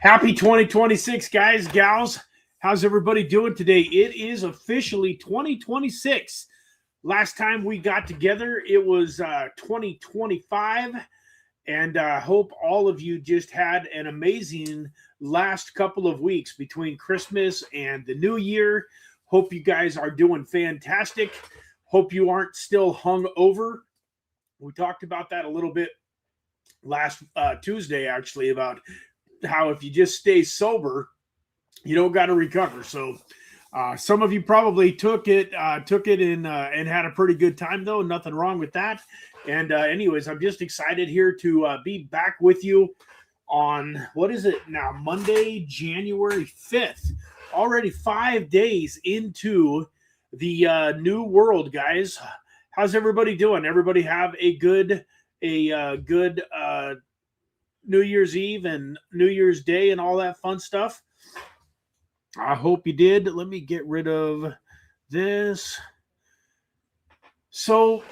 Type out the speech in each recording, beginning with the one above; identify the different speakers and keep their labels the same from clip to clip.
Speaker 1: Happy 2026, guys, gals. How's everybody doing today? It is officially 2026. Last time we got together, it was 2025. And I hope all of you just had an amazing last couple of weeks between Christmas and the New Year. Hope you guys are doing fantastic. Hope you aren't still hung over. We talked about that a little bit last Tuesday, actually, about how if you just stay sober, you don't got to recover. So some of you probably took it and had a pretty good time, though. Nothing wrong with that. And anyways, I'm just excited here to be back with you on, what is it now, Monday, January 5th. Already 5 days into the new world, guys. How's everybody doing? Everybody have a good New Year's Eve and New Year's Day and all that fun stuff? I hope you did. Let me get rid of this. So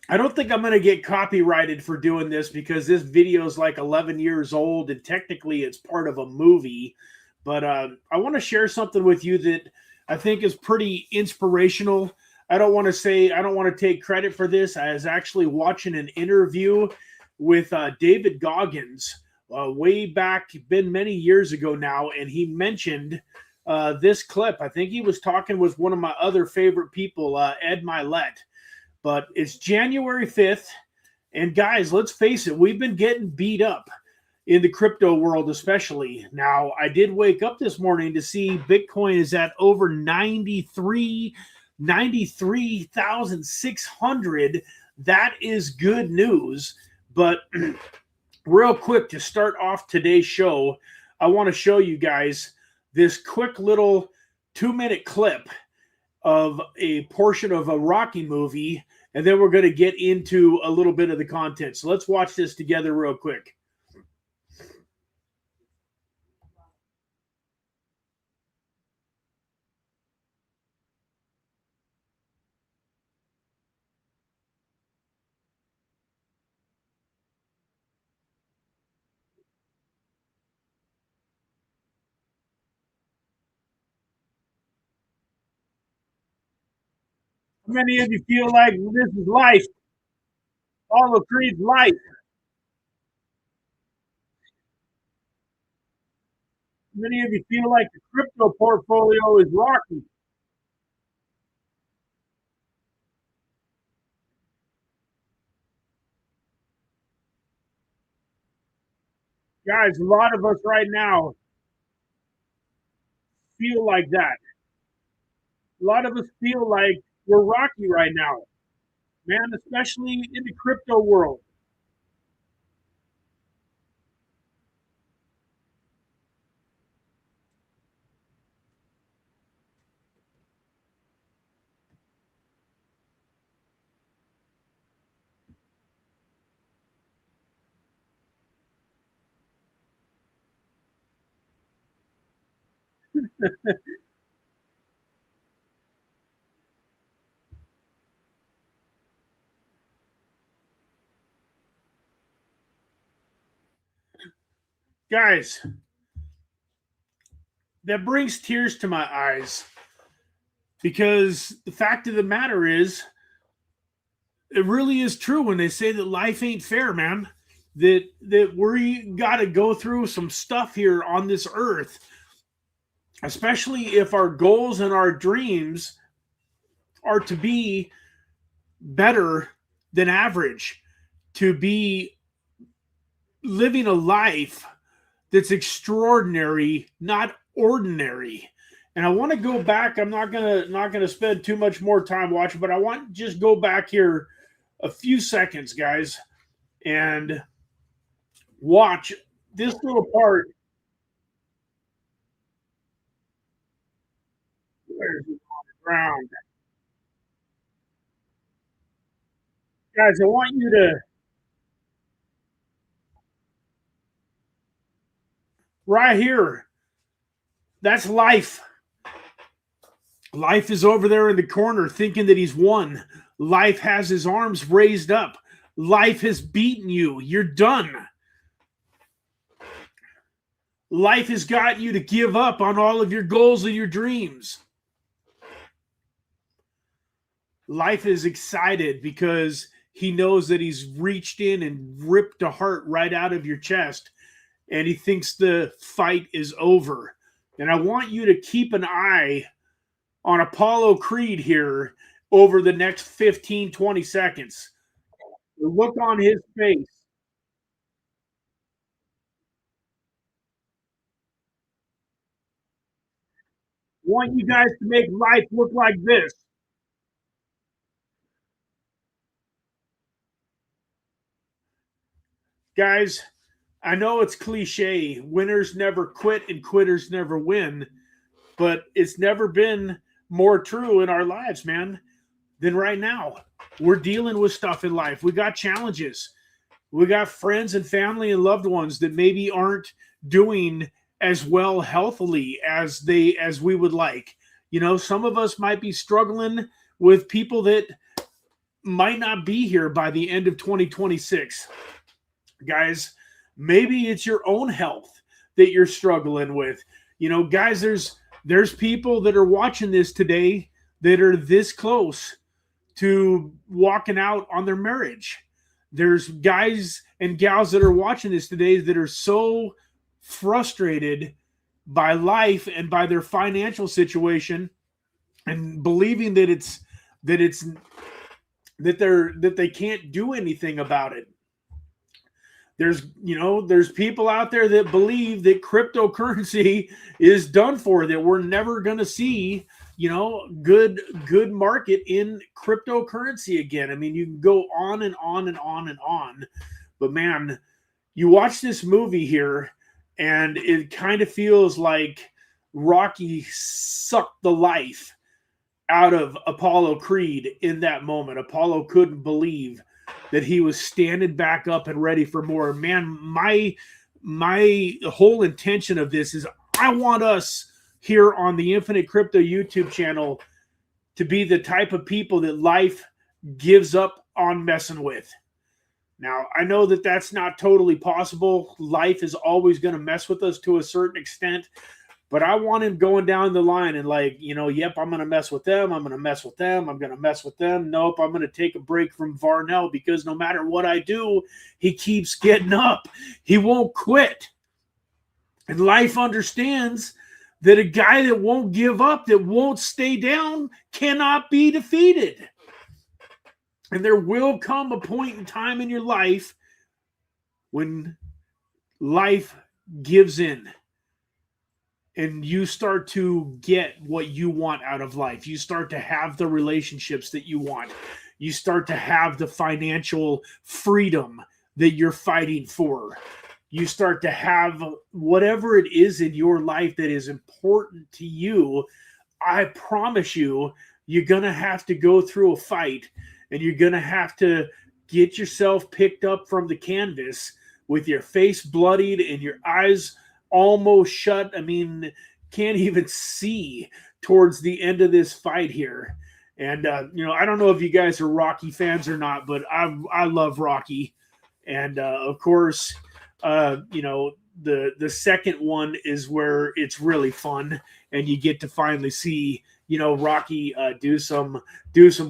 Speaker 1: I don't think I'm going to get copyrighted for doing this because this video is like 11 years old and technically it's part of a movie. But I want to share something with you that I think is pretty inspirational. I don't want to take credit for this. I was actually watching an interview with David Goggins way back, been many years ago now, and he mentioned this clip. I think he was talking with one of my other favorite people, Ed Milet. But it's January 5th, and guys, let's face it, we've been getting beat up in the crypto world especially. Now, I did wake up this morning to see Bitcoin is at over 93,600. That is good news. But real quick, to start off today's show, I want to show you guys this quick little 2-minute clip of a portion of a Rocky movie, and then we're going to get into a little bit of the content. So let's watch this together real quick. How many of you feel like this is life? All of Creed's life. How many of you feel like the crypto portfolio is Rocky? Guys, a lot of us right now feel like that. A lot of us feel like we're Rocky right now, man, especially in the crypto world. Guys, that brings tears to my eyes because the fact of the matter is, it really is true when they say that life ain't fair, man. That we got to go through some stuff here on this earth, especially if our goals and our dreams are to be better than average, to be living a life that's extraordinary, not ordinary. And I want to go back. I'm not gonna spend too much more time watching, but I want to just go back here a few seconds, guys, and watch this little part. Where's it on the ground? Guys, I want you to, right here, that's life. Life is over there in the corner thinking that he's won. Life has his arms raised up. Life has beaten you. You're done. Life has got you to give up on all of your goals and your dreams. Life is excited because he knows that he's reached in and ripped a heart right out of your chest, and he thinks the fight is over. And I want you to keep an eye on Apollo Creed here over the next 15, 20 seconds. The look on his face. I want you guys to make life look like this. Guys, I know it's cliche. Winners never quit and quitters never win, but it's never been more true in our lives, man, than right now. We're dealing with stuff in life. We got challenges. We got friends and family and loved ones that maybe aren't doing as well healthily as we would like. You know, some of us might be struggling with people that might not be here by the end of 2026. Guys, maybe it's your own health that you're struggling with. You know, guys, there's people that are watching this today that are this close to walking out on their marriage. There's guys and gals that are watching this today that are so frustrated by life and by their financial situation and believing that they can't do anything about it. There's people out there that believe that cryptocurrency is done for, that we're never going to see, good market in cryptocurrency again. I mean, you can go on and on and on and on, but man, you watch this movie here and it kind of feels like Rocky sucked the life out of Apollo Creed in that moment. Apollo couldn't believe that he was standing back up and ready for more. Man, my whole intention of this is I want us here on the Infinite Crypto YouTube channel to be the type of people that life gives up on messing with. Now, I know that that's not totally possible. Life is always going to mess with us to a certain extent. But I want him going down the line and yep, I'm going to mess with them. I'm going to mess with them. I'm going to mess with them. Nope, I'm going to take a break from Varnell because no matter what I do, he keeps getting up. He won't quit. And life understands that a guy that won't give up, that won't stay down, cannot be defeated. And there will come a point in time in your life when life gives in. And you start to get what you want out of life. You start to have the relationships that you want. You start to have the financial freedom that you're fighting for. You start to have whatever it is in your life that is important to you. I promise you, you're going to have to go through a fight, and you're going to have to get yourself picked up from the canvas with your face bloodied and your eyes almost shut. I mean, can't even see towards the end of this fight here. And I don't know if you guys are Rocky fans or not, but I love Rocky. And of course, the second one is where it's really fun, and you get to finally see Rocky do some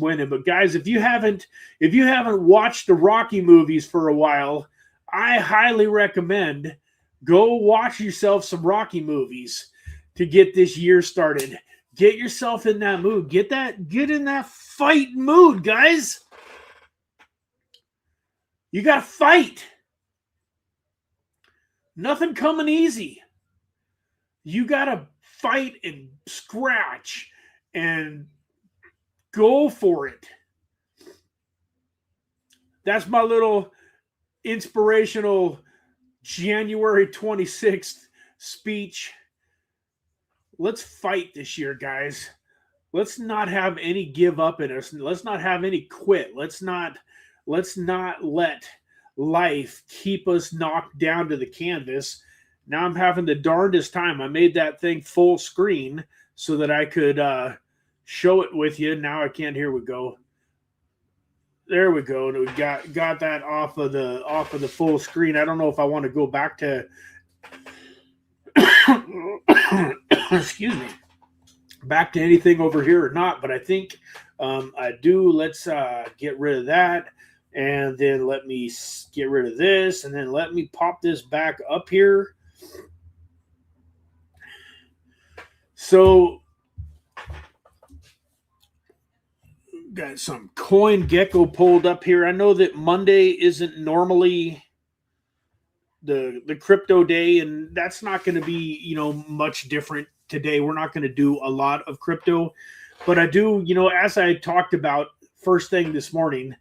Speaker 1: winning. But guys, if you haven't watched the Rocky movies for a while, I highly recommend go watch yourself some Rocky movies to get this year started. Get yourself in that mood. Get in that fight mood, guys. You got to fight. Nothing coming easy. You got to fight and scratch and go for it. That's my little inspirational January 26th speech. Let's fight this year, guys. Let's not have any give up in us. Let's not have any quit. Let's not let life keep us knocked down to the canvas. Now I'm having the darndest time. I made that thing full screen so that I could show it with you. Now I can't. Here we go. There we go. And we got that off of the full screen. I don't know if I want to go back to excuse me, back to anything over here or not, but I think I do. Let's get rid of that, and then let me get rid of this, and then let me pop this back up here. So got some Coin Gecko pulled up here. I know that Monday isn't normally the crypto day, and that's not going to be, much different today. We're not going to do a lot of crypto, but I do, as I talked about first thing this morning,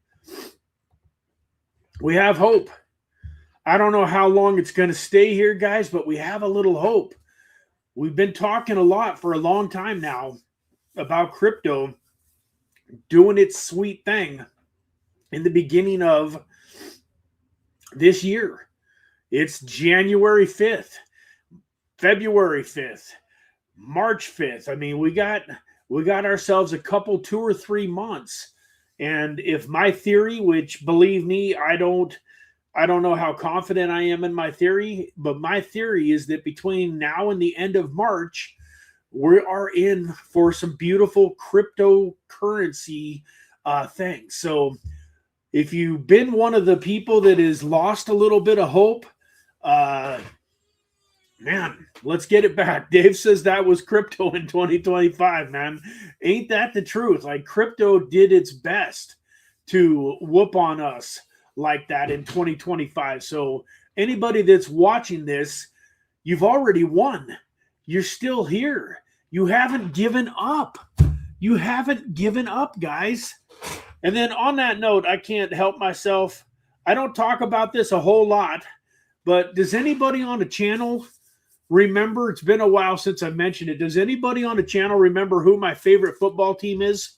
Speaker 1: we have hope. I don't know how long it's going to stay here, guys, but we have a little hope. We've been talking a lot for a long time now about crypto doing its sweet thing in the beginning of this year. It's January 5th, February 5th, March 5th. I mean, we got ourselves a couple 2 or 3 months. And if my theory, which believe me, I don't know how confident I am in my theory, but my theory is that between now and the end of March, we are in for some beautiful cryptocurrency things. So if you've been one of the people that has lost a little bit of hope, man, let's get it back. Dave says that was crypto in 2025, man. Ain't that the truth? Like, crypto did its best to whoop on us like that in 2025. So anybody that's watching this, you've already won. You're still here. You haven't given up. You haven't given up, guys. And then on that note, I can't help myself. I don't talk about this a whole lot, but does anybody on the channel remember? It's been a while since I mentioned it. Does anybody on the channel remember who my favorite football team is?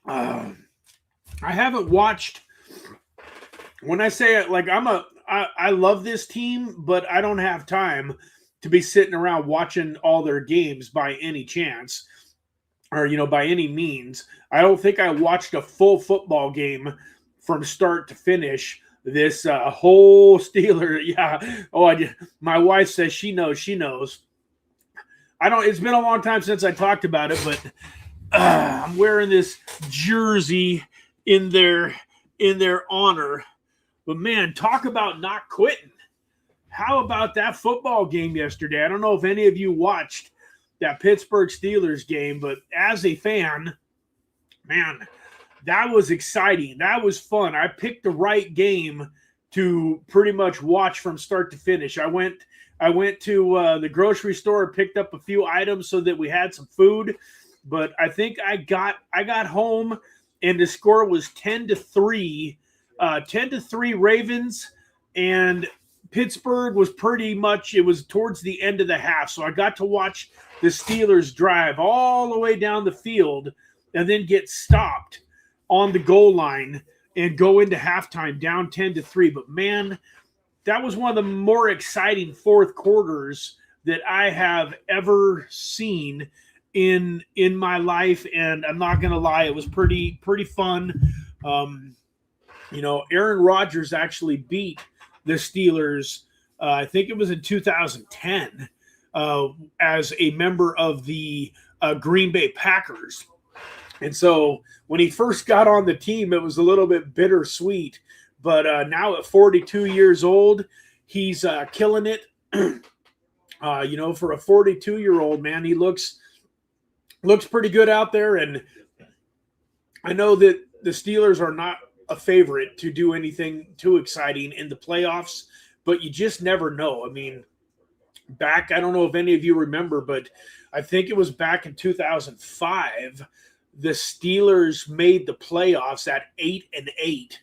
Speaker 1: I haven't watched. When I say it, like, I love this team, but I don't have time to be sitting around watching all their games by any chance, or, by any means. I don't think I watched a full football game from start to finish. This whole Steeler, yeah. Oh, my wife says she knows. She knows. It's been a long time since I talked about it, but I'm wearing this jersey in their honor. But man, talk about not quitting. How about that football game yesterday? I don't know if any of you watched that Pittsburgh Steelers game, but as a fan, man, that was exciting. That was fun. I picked the right game to pretty much watch from start to finish. I went to the grocery store, picked up a few items so that we had some food, but I think I got home and the score was 10-3. 10-3 Ravens, and Pittsburgh was pretty much, it was towards the end of the half. So I got to watch the Steelers drive all the way down the field and then get stopped on the goal line and go into halftime down 10-3. But man, that was one of the more exciting fourth quarters that I have ever seen in my life. And I'm not going to lie, it was pretty fun. Aaron Rodgers actually beat the Steelers, I think it was in 2010, as a member of the Green Bay Packers. And so when he first got on the team, it was a little bit bittersweet. But now at 42 years old, he's killing it. For a 42-year-old, man, he looks pretty good out there. And I know that the Steelers are not a favorite to do anything too exciting in the playoffs, but you just never know. I mean, I don't know if any of you remember, but I think it was back in 2005, the Steelers made the playoffs at 8-8.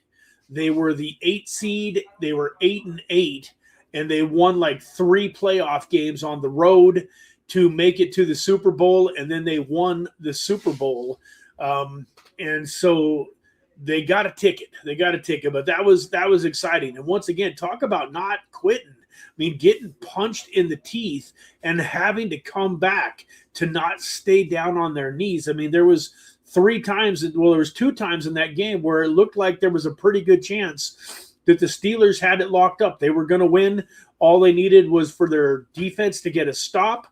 Speaker 1: They were the 8 seed. They were 8-8, and they won like 3 playoff games on the road to make it to the Super Bowl, and then they won the Super Bowl. And so they got a ticket. But that was exciting. And once again, talk about not quitting. I mean, getting punched in the teeth and having to come back to not stay down on their knees. I mean, there was 2 times in that game where it looked like there was a pretty good chance that the Steelers had it locked up. They were going to win. All they needed was for their defense to get a stop.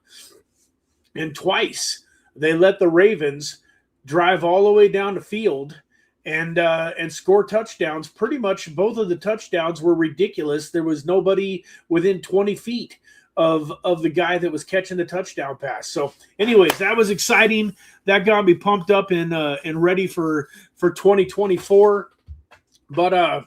Speaker 1: And twice they let the Ravens drive all the way down the field and score touchdowns. Pretty much both of the touchdowns were ridiculous. There was nobody within 20 feet of the guy that was catching the touchdown pass. So anyways, that was exciting. That got me pumped up and ready for 2024. But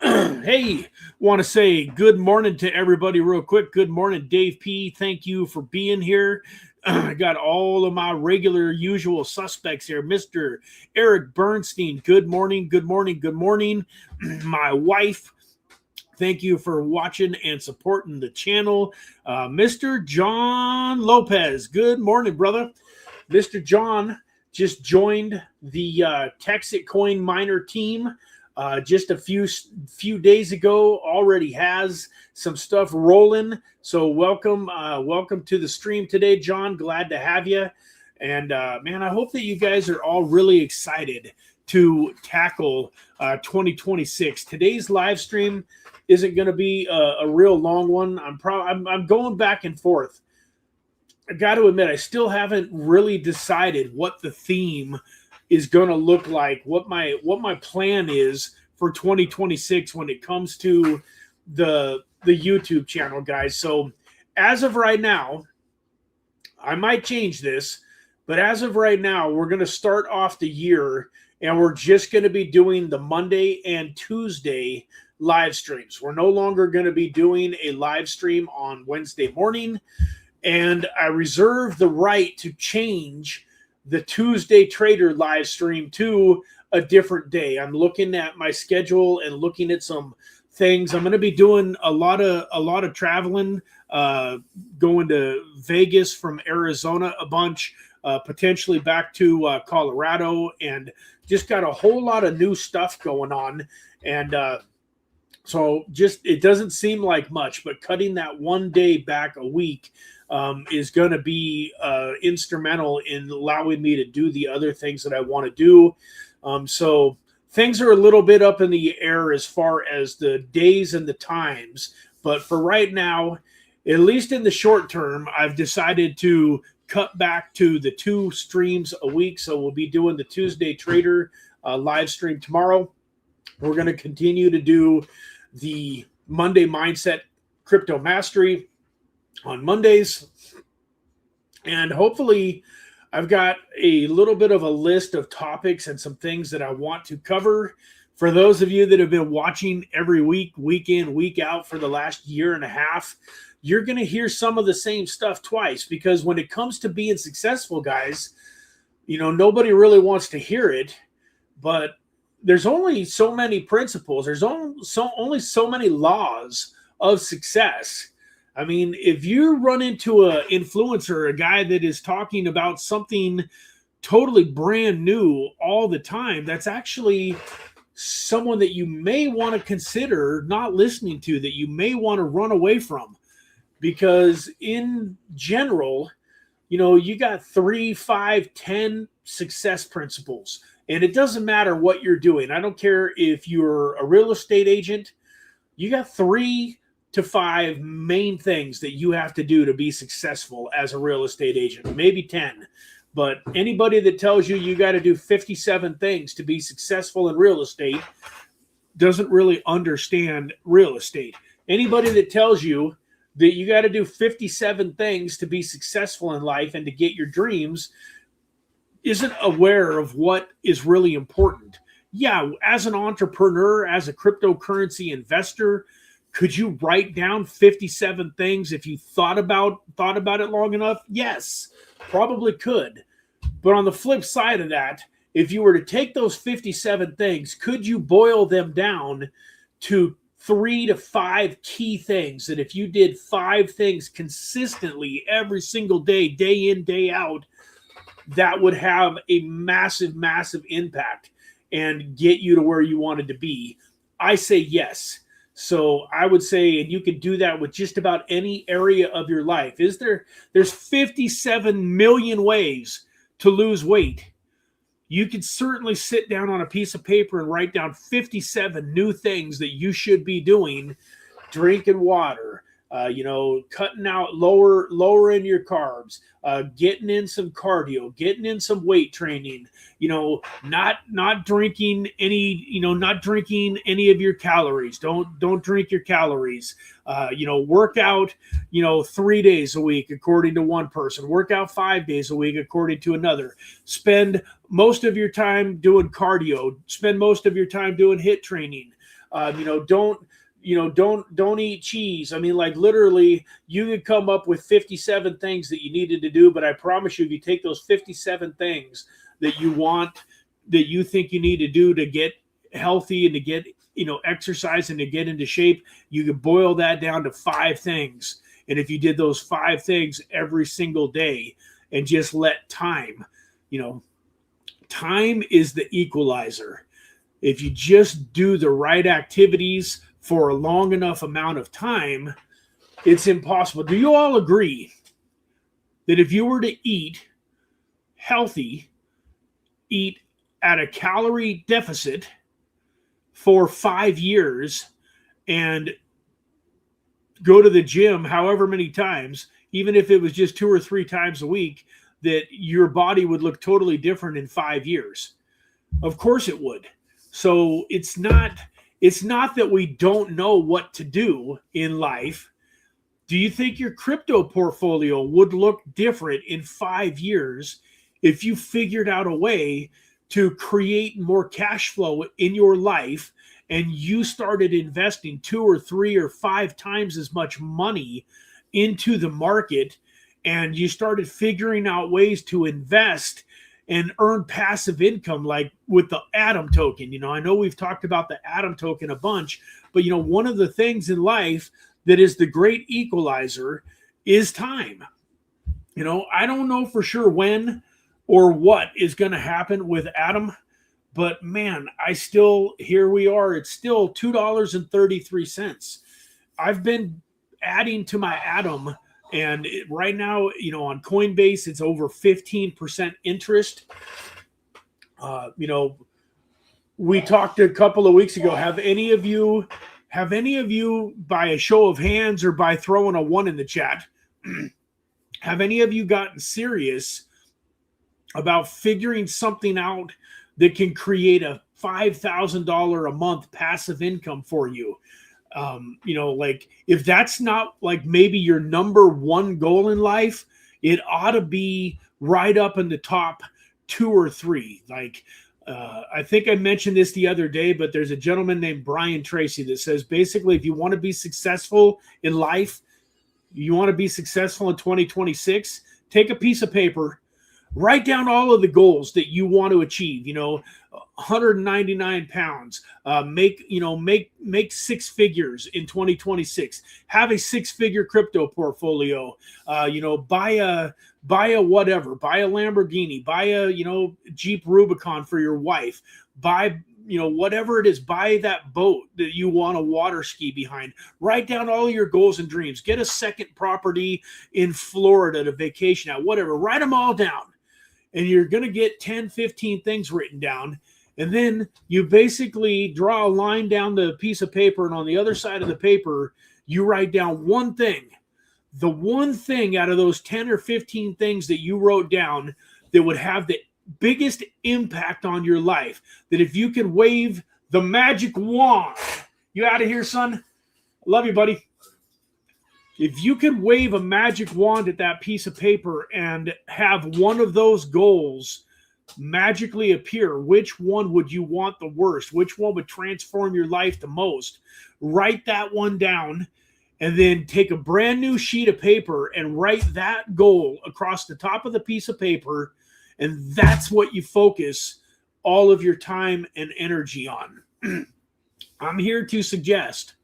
Speaker 1: hey, want to say good morning to everybody real quick. Good morning, Dave P. Thank you for being here. I got all of my regular usual suspects here. Mr. Eric Bernstein, good morning, good morning, good morning. My wife, thank you for watching and supporting the channel. Mr. John Lopez, good morning, brother. Mr. John just joined the Texit Coin Miner team just a few days ago. Already has some stuff rolling. So welcome to the stream today, John. Glad to have you. And man, I hope that you guys are all really excited to tackle 2026. Today's live stream isn't going to be a real long one. I'm going back and forth. I got to admit, I still haven't really decided what the theme is going to look like, what my plan is for 2026 when it comes to the YouTube channel, guys. So as of right now, I might change this, but as of right now, we're going to start off the year and we're just going to be doing the Monday and Tuesday live streams. We're no longer going to be doing a live stream on Wednesday morning, and I reserve the right to change the Tuesday Trader live stream to a different day. I'm looking at my schedule and looking at some things. I'm going to be doing a lot of traveling, going to Vegas from Arizona a bunch, potentially back to Colorado, and just got a whole lot of new stuff going on. And so just, it doesn't seem like much, but cutting that one day back a week is going to be instrumental in allowing me to do the other things that I want to do. So things are a little bit up in the air as far as the days and the times. But for right now, at least in the short term, I've decided to cut back to the 2 streams a week. So we'll be doing the Tuesday Trader live stream tomorrow. We're going to continue to do the Monday Mindset Crypto Mastery on Mondays. And hopefully I've got a little bit of a list of topics and some things that I want to cover. For those of you that have been watching every week, week in, week out for the last year and a half, you're going to hear some of the same stuff twice, because when it comes to being successful, guys, you know, nobody really wants to hear it, but there's only so many principles. There's only so many laws of success. I mean, if you run into an influencer, a guy that is talking about something totally brand new all the time, that's actually someone that you may want to consider not listening to, that you may want to run away from. Because in general, you know, you got 3, 5, 10 success principles. And it doesn't matter what you're doing. I don't care if you're a real estate agent. You got 3 to 5 main things that you have to do to be successful as a real estate agent, maybe 10. But anybody that tells you you got to do 57 things to be successful in real estate doesn't really understand real estate. Anybody that tells you that you got to do 57 things to be successful in life and to get your dreams isn't aware of what is really important. Yeah, as an entrepreneur, as a cryptocurrency investor, could you write down 57 things if you thought about it long enough? Yes, probably could. But on the flip side of that, if you were to take those 57 things, could you boil them down to 3 to 5 key things that if you did 5 things consistently every single day, day in, day out, that would have a massive, massive impact and get you to where you wanted to be? I say yes. So I would say, and you can do that with just about any area of your life. There's 57 million ways to lose weight. you could certainly sit down on a piece of paper and write down 57 new things that you should be doing. Drinking water, cutting out, lowering your carbs, getting in some cardio, getting in some weight training, not drinking any of your calories. Don't drink your calories. Work out, 3 days a week, according to one person, work out 5 days a week, according to another. Spend most of your time doing cardio, spend most of your time doing HIIT training. Don't eat cheese. I mean, like, literally, you could come up with 57 things that you needed to do, but I promise you, if you take those 57 things that you think you need to do to get healthy and to get, exercise and to get into shape, you could boil that down to 5 things. And if you did those 5 things every single day and just let time is the equalizer. If you just do the right activities for a long enough amount of time, it's impossible. Do you all agree that if you were to eat healthy, eat at a calorie deficit for 5 years and go to the gym however many times, even if it was just 2 or 3 times a week, that your body would look totally different in 5 years? Of course it would. So it's not that we don't know what to do in life. Do you think your crypto portfolio would look different in 5 years if you figured out a way to create more cash flow in your life and you started investing 2 or 3 or 5 times as much money into the market, and you started figuring out ways to invest and earn passive income, like with the Atom token? I know we've talked about the Atom token a bunch, but one of the things in life that is the great equalizer is time. I don't know for sure when or what is going to happen with Atom, but man, here we are. It's still $2.33. I've been adding to my Atom, and right now, on Coinbase, it's over 15% interest. We talked a couple of weeks ago. Have any of you, by a show of hands or by throwing a 1 in the chat, have any of you gotten serious about figuring something out that can create a $5,000 a month passive income for you? Like, if that's not like maybe your number one goal in life, it ought to be right up in the top 2 or 3. Like, I think I mentioned this the other day, but there's a gentleman named Brian Tracy that says, basically, if you want to be successful in life, you want to be successful in 2026, take a piece of paper, write down all of the goals that you want to achieve. 199 pounds, make 6 figures in 2026, have a 6-figure crypto portfolio, buy a whatever, buy a Lamborghini, buy a, Jeep Rubicon for your wife, buy, whatever it is, buy that boat that you want to water ski behind. Write down all your goals and dreams. Get a second property in Florida to vacation at, whatever. Write them all down. And you're going to get 10, 15 things written down. And then you basically draw a line down the piece of paper, and on the other side of the paper, you write down one thing. The one thing out of those 10 or 15 things that you wrote down that would have the biggest impact on your life, that if you could wave the magic wand, you out of here, son? Love you, buddy. If you could wave a magic wand at that piece of paper and have one of those goals magically appear, which one would you want the worst? Which one would transform your life the most? Write that one down, and then take a brand new sheet of paper and write that goal across the top of the piece of paper, and that's what you focus all of your time and energy on. I'm here to suggest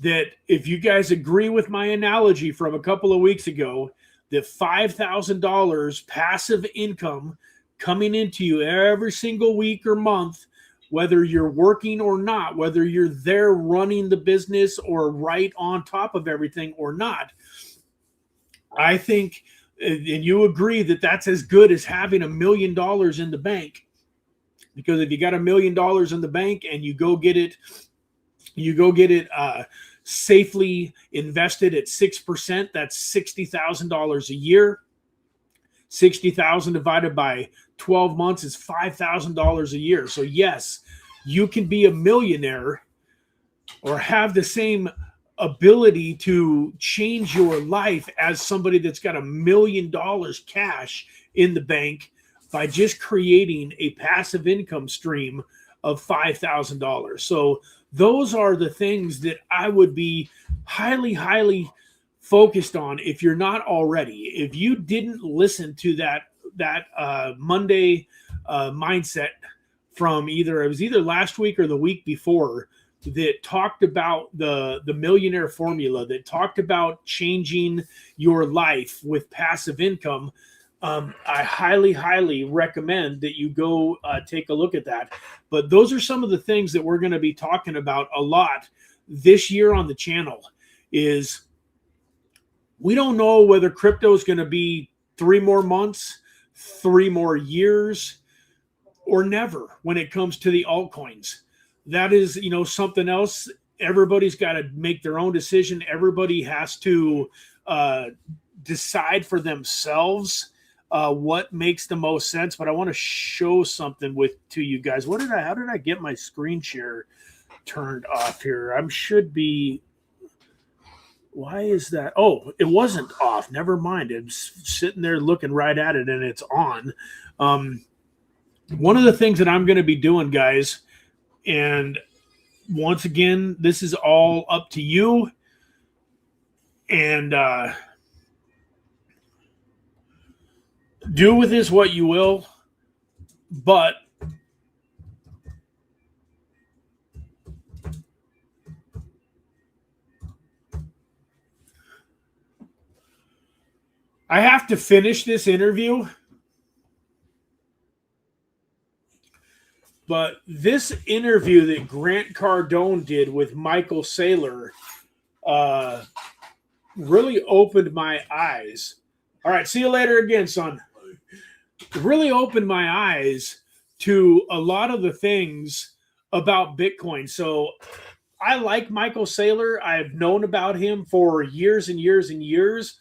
Speaker 1: that if you guys agree with my analogy from a couple of weeks ago, that $5,000 passive income coming into you every single week or month, whether you're working or not, whether you're there running the business or right on top of everything or not, I think, and you agree, that that's as good as having $1 million in the bank Because if you got $1 million in the bank and you go get it safely invested at 6%, that's $60,000 a year. 60,000 divided by 12 months is $5,000 a year. So yes, you can be a millionaire or have the same ability to change your life as somebody that's got $1 million cash in the bank by just creating a passive income stream of $5,000. So those are the things that I would be highly, highly focused on if you're not already. If you didn't listen to that Monday mindset from either last week or the week before, that talked about the millionaire formula, that talked about changing your life with passive income, I highly, highly recommend that you go take a look at that. But those are some of the things that we're going to be talking about a lot this year on the channel. Is we don't know whether crypto is going to be 3 more months, 3 more years, or never when it comes to the altcoins. That is, something else. Everybody's got to make their own decision. Everybody has to decide for themselves what makes the most sense. But I want to show something to you guys. How did I get my screen share turned off here? Why is that? Oh, it wasn't off. Never mind. It's sitting there looking right at it and it's on. One of the things that I'm going to be doing, guys, and once again, this is all up to you. And do with this what you will. But I have to finish this interview. But this interview that Grant Cardone did with Michael Saylor really opened my eyes. All right, see you later again, son. Really opened my eyes to a lot of the things about Bitcoin. So I like Michael Saylor. I've known about him for years and years and years.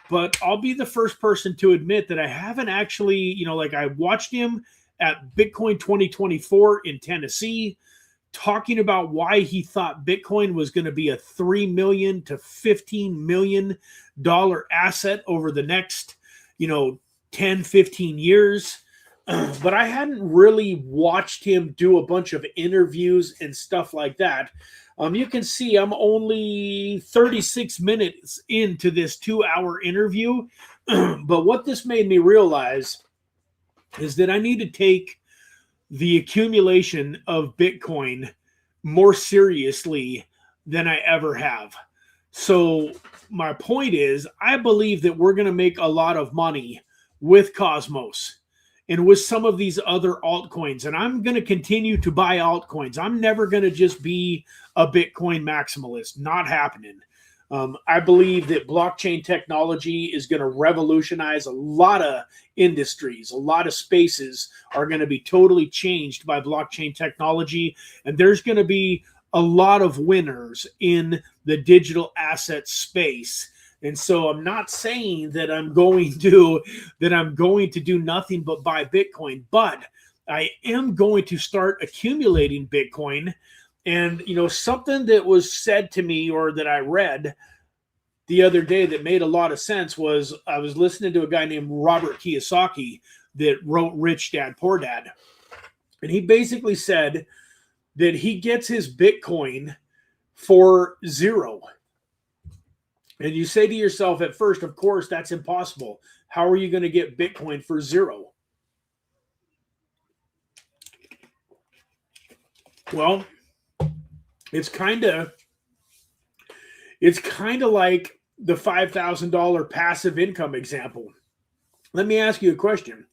Speaker 1: But I'll be the first person to admit that I haven't actually, I watched him at Bitcoin 2024 in Tennessee, talking about why he thought Bitcoin was going to be a $3 million to $15 million asset over the next, 10, 15 years. But I hadn't really watched him do a bunch of interviews and stuff like that. You can see I'm only 36 minutes into this 2-hour interview. But what this made me realize is that I need to take the accumulation of Bitcoin more seriously than I ever have. So my point is, I believe that we're going to make a lot of money with Cosmos and with some of these other altcoins. And I'm going to continue to buy altcoins. I'm never going to just be a Bitcoin maximalist. Not happening. I believe that blockchain technology is going to revolutionize a lot of industries. A lot of spaces are going to be totally changed by blockchain technology. And there's going to be a lot of winners in the digital asset space. And so I'm not saying that I'm going to do nothing but buy Bitcoin, but I am going to start accumulating Bitcoin. And, something that was said to me or that I read the other day that made a lot of sense was I was listening to a guy named Robert Kiyosaki that wrote Rich Dad, Poor Dad. And he basically said that he gets his Bitcoin for zero. And you say to yourself at first, of course, that's impossible. How are you going to get Bitcoin for zero? Well, it's kind of like the $5,000 passive income example. Let me ask you a question.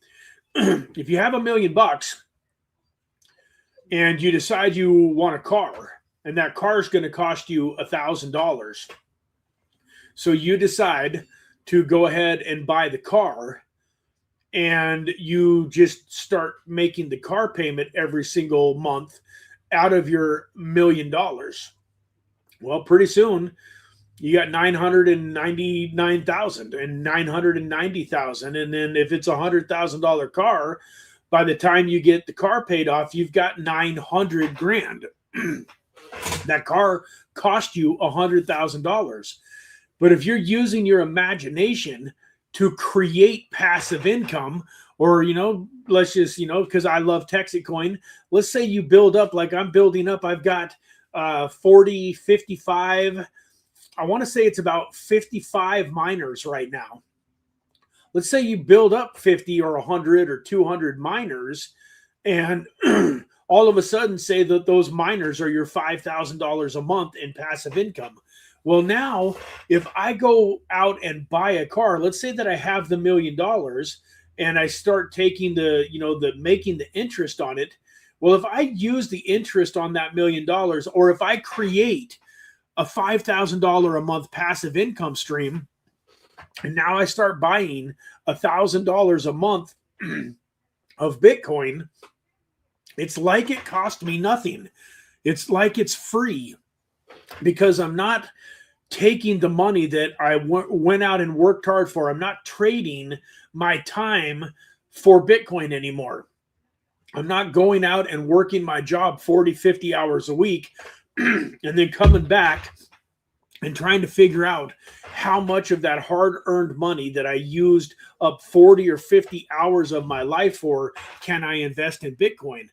Speaker 1: If you have $1 million and you decide you want a car, and that car is going to cost you $1,000, so you decide to go ahead and buy the car, and you just start making the car payment every single month out of your $1 million. Well, pretty soon you got 999,000 and 990,000. And then if it's $100,000 car, by the time you get the car paid off, you've got 900 grand. That car cost you $100,000. But if you're using your imagination to create passive income, or, let's just, because I love Texacoin, let's say you build up like I'm building up. I've got 40, 55, I want to say it's about 55 miners right now. Let's say you build up 50 or 100 or 200 miners, and all of a sudden say that those miners are your $5,000 a month in passive income. Well, now if I go out and buy a car, let's say that I have the $1 million and I start taking making the interest on it. Well, if I use the interest on that $1 million, or if I create a $5,000 a month passive income stream, and now I start buying $1,000 a month of Bitcoin, it's like it cost me nothing. It's like it's free, because I'm not taking the money that I went out and worked hard for. I'm not trading my time for Bitcoin anymore. I'm not going out and working my job 40, 50 hours a week and then coming back and trying to figure out how much of that hard-earned money that I used up 40 or 50 hours of my life for can I invest in Bitcoin.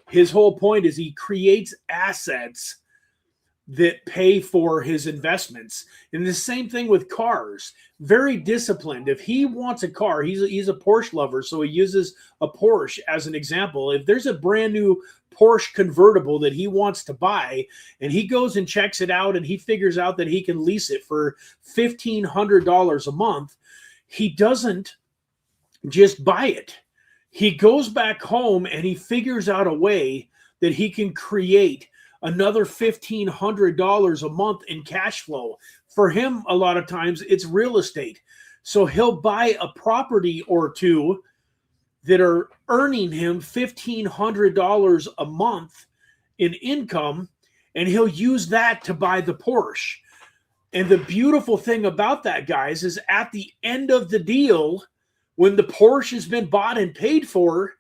Speaker 1: His whole point is he creates assets that pay for his investments. And the same thing with cars. Very disciplined. If he wants a car, he's a Porsche lover, so he uses a Porsche as an example. If there's a brand new Porsche convertible that he wants to buy, and he goes and checks it out and he figures out that he can lease it for $1,500 a month, he doesn't just buy it. He goes back home and he figures out a way that he can create another $1,500 a month in cash flow. For him, a lot of times it's real estate. So he'll buy a property or two that are earning him $1,500 a month in income, and he'll use that to buy the Porsche. And the beautiful thing about that, guys, is at the end of the deal, when the Porsche has been bought and paid for,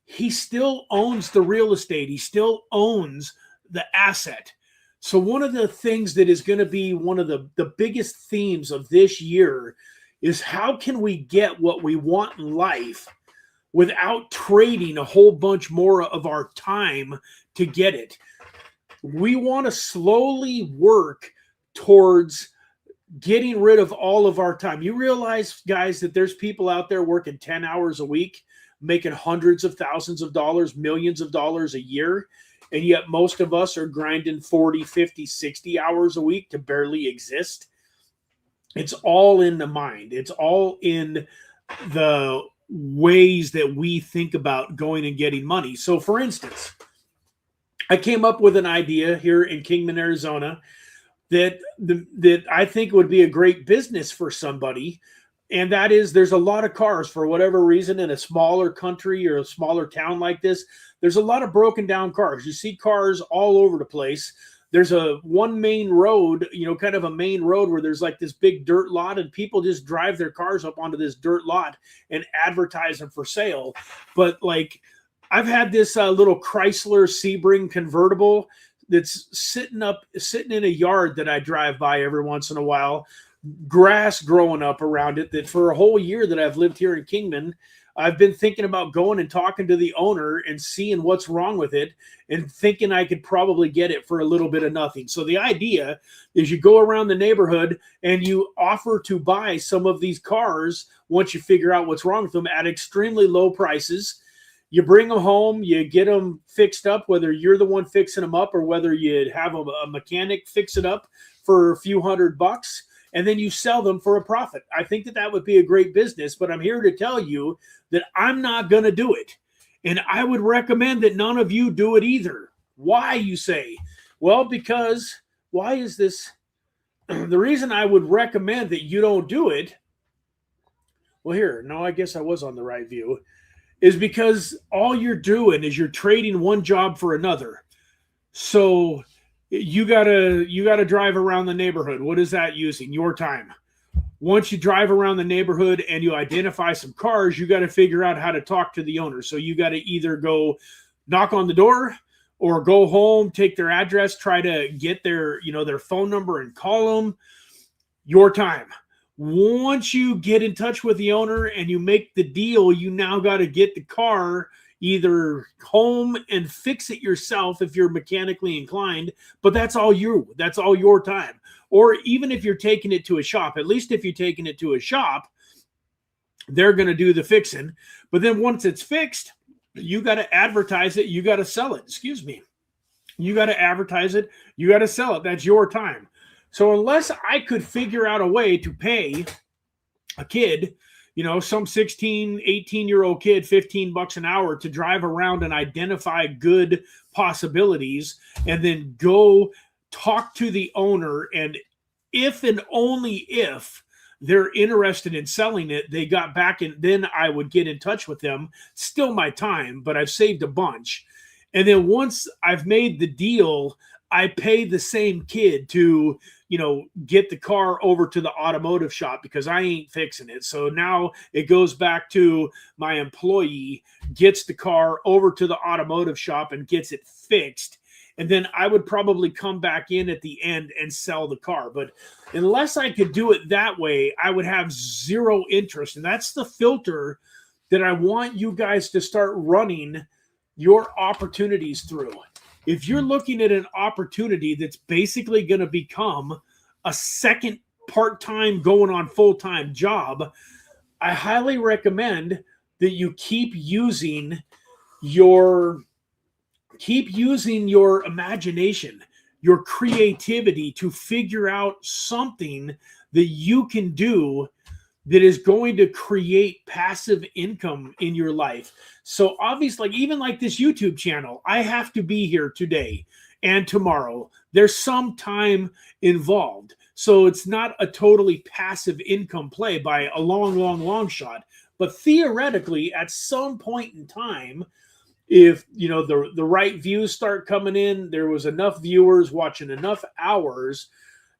Speaker 1: he still owns the real estate. He still owns the asset. So one of the things that is going to be one of the biggest themes of this year is how can we get what we want in life without trading a whole bunch more of our time to get it. We want to slowly work towards getting rid of all of our time. You realize, guys, that there's people out there working 10 hours a week, making hundreds of thousands of dollars, millions of dollars a year. And yet most of us are grinding 40, 50, 60 hours a week to barely exist. It's all in the mind. It's all in the ways that we think about going and getting money. So for instance, I came up with an idea here in Kingman, Arizona, that I think would be a great business for somebody. And that is, there's a lot of cars, for whatever reason, in a smaller country or a smaller town like this. There's a lot of broken down cars. You see cars all over the place. There's one main road, kind of a main road where there's like this big dirt lot, and people just drive their cars up onto this dirt lot and advertise them for sale. But like, I've had this little Chrysler Sebring convertible that's sitting in a yard that I drive by every once in a while, grass growing up around it, that for a whole year that I've lived here in Kingman, I've been thinking about going and talking to the owner and seeing what's wrong with it and thinking I could probably get it for a little bit of nothing. So the idea is you go around the neighborhood and you offer to buy some of these cars once you figure out what's wrong with them at extremely low prices. You bring them home, you get them fixed up, whether you're the one fixing them up or whether you have a mechanic fix it up for a few $100, and then you sell them for a profit. I think that would be a great business, but I'm here to tell you that I'm not going to do it. And I would recommend that none of you do it either. Why, you say? Well, because why is this? The reason I would recommend that you don't do it, well, here, no, I guess I was on the right view, is because all you're doing is you're trading one job for another. So you gotta drive around the neighborhood. What is that using? Your time. Once you drive around the neighborhood and you identify some cars, you got to figure out how to talk to the owner. So you got to either go knock on the door or go home, take their address, try to get their, their phone number and call them. Your time. Once you get in touch with the owner and you make the deal, you now got to get the car either home and fix it yourself if you're mechanically inclined, but that's all your time. Or even if you're taking it to a shop, at least if you're taking it to a shop, they're going to do the fixing. But then once it's fixed, you got to advertise it. You got to sell it. Excuse me. You got to advertise it. You got to sell it. That's your time. So unless I could figure out a way to pay a kid, some 16, 18-year-old kid, $15 an hour to drive around and identify good possibilities and then go talk to the owner, and if and only if they're interested in selling it, they got back, and then I would get in touch with them. Still my time, but I've saved a bunch. And then once I've made the deal, I pay the same kid to, get the car over to the automotive shop because I ain't fixing it. So now it goes back to my employee, gets the car over to the automotive shop and gets it fixed. And then I would probably come back in at the end and sell the car. But unless I could do it that way, I would have zero interest. And that's the filter that I want you guys to start running your opportunities through. If you're looking at an opportunity that's basically going to become a second part-time going on full-time job, I highly recommend that you keep using your imagination, your creativity to figure out something that you can do that is going to create passive income in your life. So obviously, even like this YouTube channel, I have to be here today and tomorrow. There's some time involved. So it's not a totally passive income play by a long shot. But theoretically, at some point in time, if the right views start coming in, there was enough viewers watching enough hours,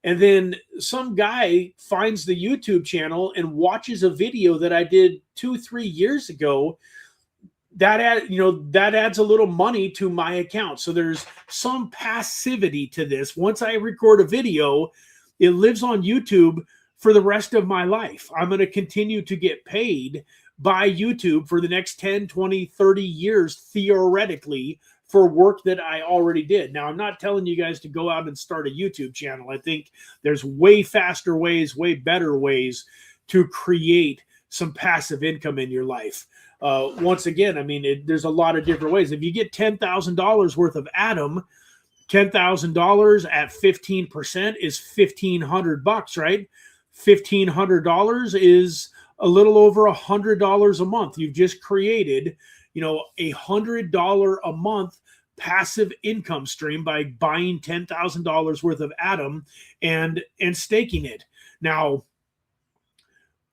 Speaker 1: and then some guy finds the YouTube channel and watches a video that I did 2-3 years ago, that adds a little money to my account. So there's some passivity to this. Once I record a video, it lives on YouTube for the rest of my life. I'm going to continue to get paid by YouTube for the next 10, 20, 30 years, theoretically, for work that I already did. Now, I'm not telling you guys to go out and start a YouTube channel. I think there's way faster ways, way better ways to create some passive income in your life. Once again, I mean, there's a lot of different ways. If you get $10,000 worth of Atom, $10,000 at 15% is $1,500, right? $1,500 is a little over $100 a month. You've just created $100 a month passive income stream by buying $10,000 worth of Atom and staking it. Now,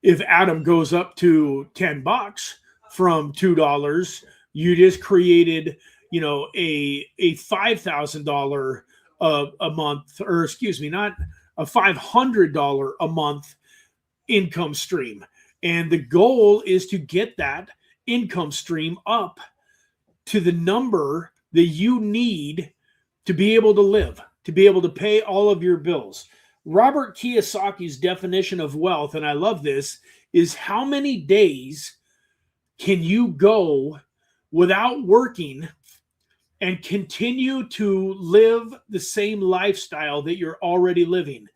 Speaker 1: if Atom goes up to $10 from $2, you just created, a $5,000 a month, or excuse me, not a $500 a month income stream. And the goal is to get that income stream up to the number that you need to be able to live, to be able to pay all of your bills. Robert Kiyosaki's definition of wealth, and I love this, is how many days can you go without working and continue to live the same lifestyle that you're already living.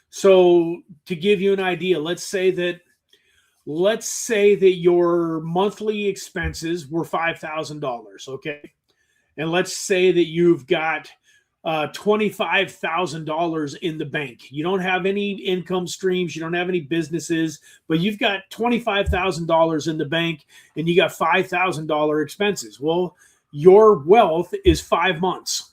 Speaker 1: So to give you an idea, let's say that your monthly expenses were $5,000, okay? And let's say that you've got $25,000 in the bank. You don't have any income streams, you don't have any businesses, but you've got $25,000 in the bank and you got $5,000 expenses. Well, your wealth is 5 months.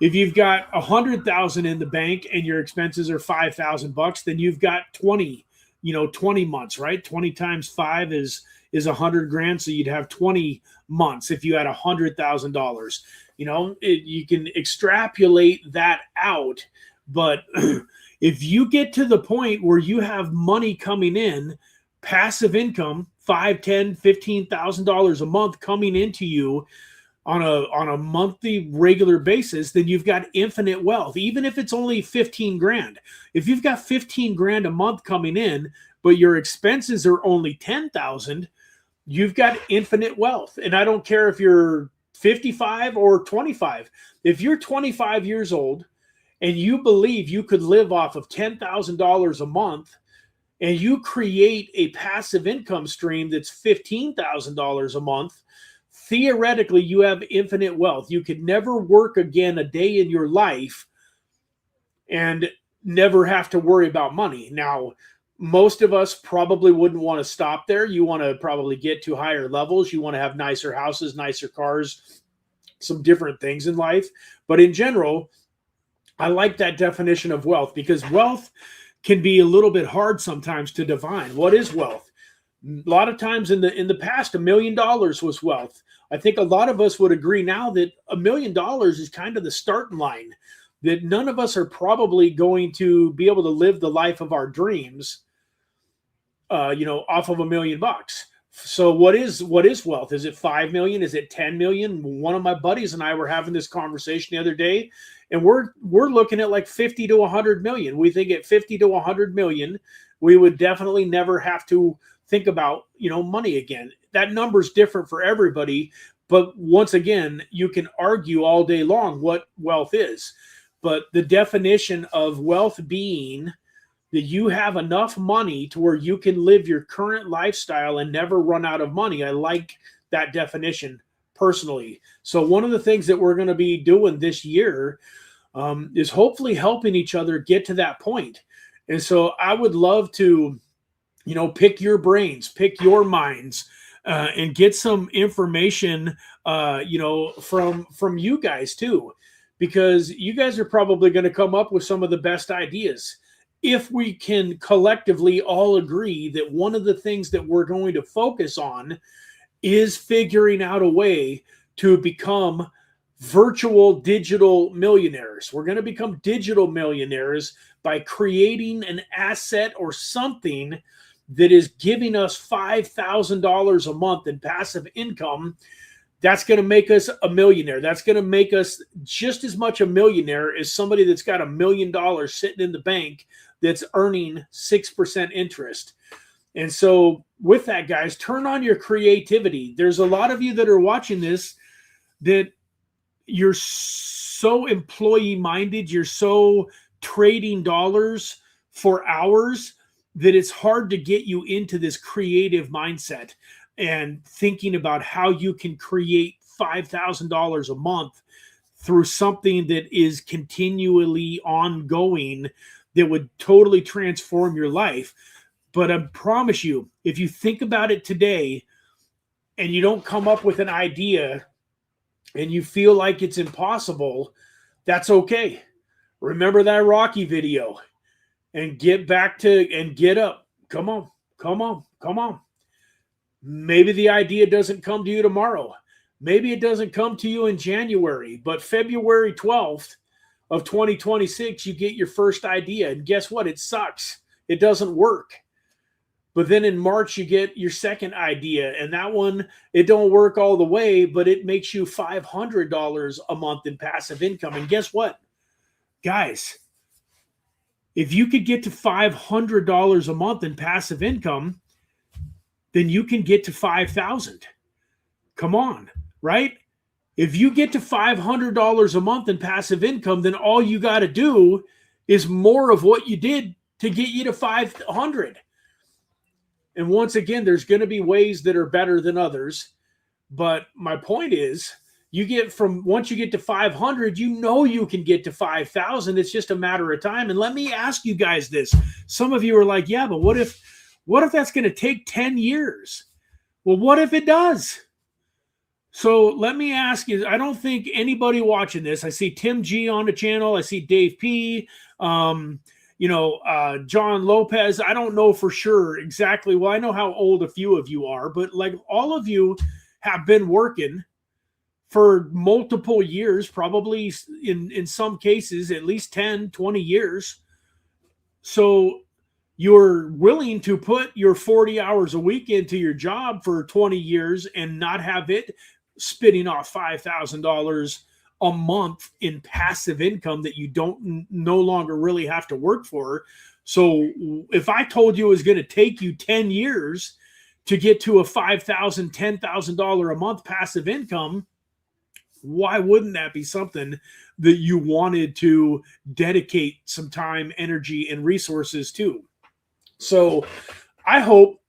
Speaker 1: If you've got $100,000 in the bank and your expenses are $5,000, then you've got 20 20 months, right? 20 times 5 is 100 grand. So you'd have 20 months if you had $100,000. You can extrapolate that out, but if you get to the point where you have money coming in, passive income, $5, $10, $15,000 a month coming into you on a monthly regular basis, then you've got infinite wealth. Even if it's only 15 grand, if you've got 15 grand a month coming in, but your expenses are only 10,000, you've got infinite wealth. And I don't care if you're 55 or 25. If you're 25 years old and you believe you could live off of $10,000 a month, and you create a passive income stream that's $15,000 a month, theoretically, you have infinite wealth. You could never work again a day in your life and never have to worry about money. Now, most of us probably wouldn't want to stop there. You want to probably get to higher levels. You want to have nicer houses, nicer cars, some different things in life. But in general, I like that definition of wealth, because wealth can be a little bit hard sometimes to define. What is wealth? A lot of times in the past, $1 million was wealth. I think a lot of us would agree now that $1 million is kind of the starting line, that none of us are probably going to be able to live the life of our dreams, off of $1 million. So what is wealth? Is it 5 million? Is it 10 million? One of my buddies and I were having this conversation the other day, and we're looking at like 50 to 100 million. We think at 50 to 100 million, we would definitely never have to think about, money again. That number's different for everybody. But once again, you can argue all day long what wealth is. But the definition of wealth being that you have enough money to where you can live your current lifestyle and never run out of money. I like that definition personally. So one of the things that we're going to be doing this year is hopefully helping each other get to that point. And so I would love to, pick your brains, pick your minds, and get some information, from you guys too, because you guys are probably going to come up with some of the best ideas. If we can collectively all agree that one of the things that we're going to focus on is figuring out a way to become virtual digital millionaires. We're going to become digital millionaires by creating an asset or something that is giving us $5,000 a month in passive income. That's going to make us a millionaire. That's going to make us just as much a millionaire as somebody that's got $1 million sitting in the bank that's earning 6% interest. And so with that, guys, turn on your creativity. There's a lot of you that are watching this that you're so employee minded. You're so trading dollars for hours that it's hard to get you into this creative mindset and thinking about how you can create $5,000 a month through something that is continually ongoing that would totally transform your life. But I promise you, if you think about it today and you don't come up with an idea and you feel like it's impossible, that's okay. Remember that Rocky video and get back to and get up. Come on. Maybe the idea doesn't come to you tomorrow. Maybe it doesn't come to you in January, but February 12th of 2026, you get your first idea. And guess what? It sucks. It doesn't work. But then in March, you get your second idea. And that one, it don't work all the way, but it makes you $500 a month in passive income. And guess what? Guys, if you could get to $500 a month in passive income, then you can get to 5,000. Come on, right? If you get to $500 a month in passive income, then all you got to do is more of what you did to get you to 500. And once again, there's going to be ways that are better than others. But my point is, once you get to 500, you can get to 5,000. It's just a matter of time. And let me ask you guys this. Some of you are like, yeah, but what if that's going to take 10 years? Well, what if it does? So let me ask you, I don't think anybody watching this, I see Tim G on the channel. I see Dave P. John Lopez, I don't know for sure exactly. Well, I know how old a few of you are, but like all of you have been working for multiple years, probably in some cases, at least 10, 20 years. So you're willing to put your 40 hours a week into your job for 20 years and not have it spitting off $5,000 a month in passive income that you don't no longer really have to work for. So if I told you it was going to take you 10 years to get to a $5,000, $10,000 a month passive income, why wouldn't that be something that you wanted to dedicate some time, energy, and resources to? So I hope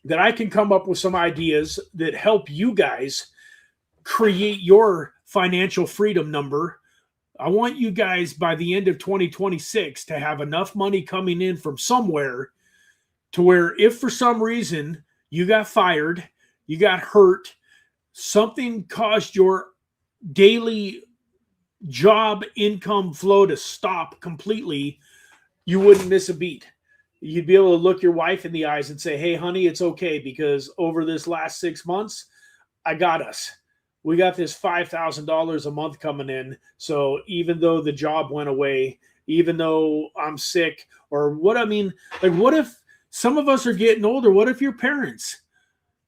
Speaker 1: that I can come up with some ideas that help you guys create your financial freedom number. I want you guys by the end of 2026 to have enough money coming in from somewhere to where if for some reason you got fired, you got hurt, something caused your daily job income flow to stop completely, you wouldn't miss a beat. You'd be able to look your wife in the eyes and say, hey, honey, it's okay, because over this last 6 months, I got us. We got this $5,000 a month coming in. So even though the job went away, even though I'm sick, or what if some of us are getting older? What if your parents,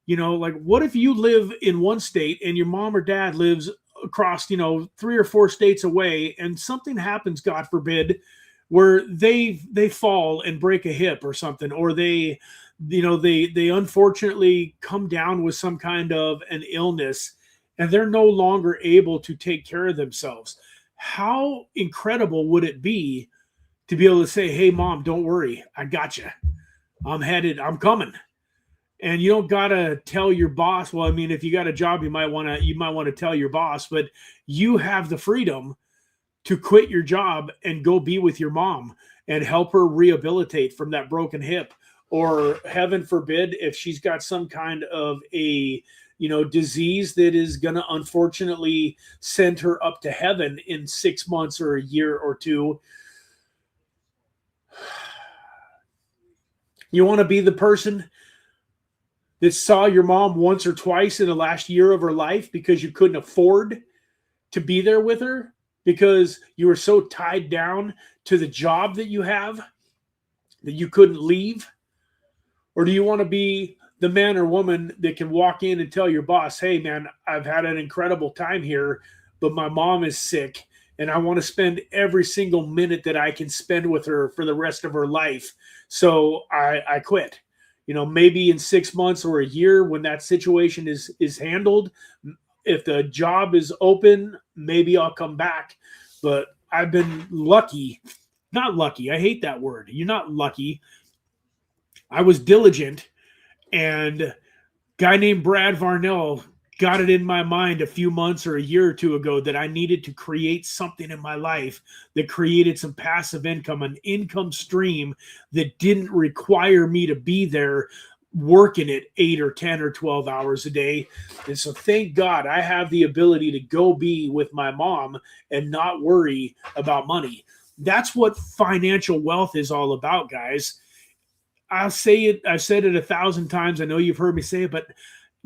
Speaker 1: what if you live in one state and your mom or dad lives across, 3 or 4 states away, and something happens, God forbid, where they fall and break a hip or something, or they unfortunately come down with some kind of an illness and they're no longer able to take care of themselves. How incredible would it be to be able to say, hey, mom, don't worry, I got you. I'm coming. And you don't gotta tell your boss. Well, I mean, if you got a job, you might want to tell your boss, but you have the freedom to quit your job and go be with your mom and help her rehabilitate from that broken hip. Or heaven forbid, if she's got some kind of a disease that is going to unfortunately send her up to heaven in 6 months or a year or two. You want to be the person that saw your mom once or twice in the last year of her life because you couldn't afford to be there with her because you were so tied down to the job that you have that you couldn't leave? Or do you want to be the man or woman that can walk in and tell your boss, hey, man, I've had an incredible time here, but my mom is sick and I want to spend every single minute that I can spend with her for the rest of her life. So I quit. Maybe in 6 months or a year when that situation is handled, if the job is open, maybe I'll come back. But I've been lucky. Not lucky. I hate that word. You're not lucky. I was diligent, and a guy named Brad Varnell got it in my mind a few months or a year or two ago that I needed to create something in my life that created some passive income, an income stream that didn't require me to be there working it 8 or 10 or 12 hours a day. And so thank God I have the ability to go be with my mom and not worry about money. That's what financial wealth is all about, guys. I'll say it. I've said it 1,000 times. I know you've heard me say it, but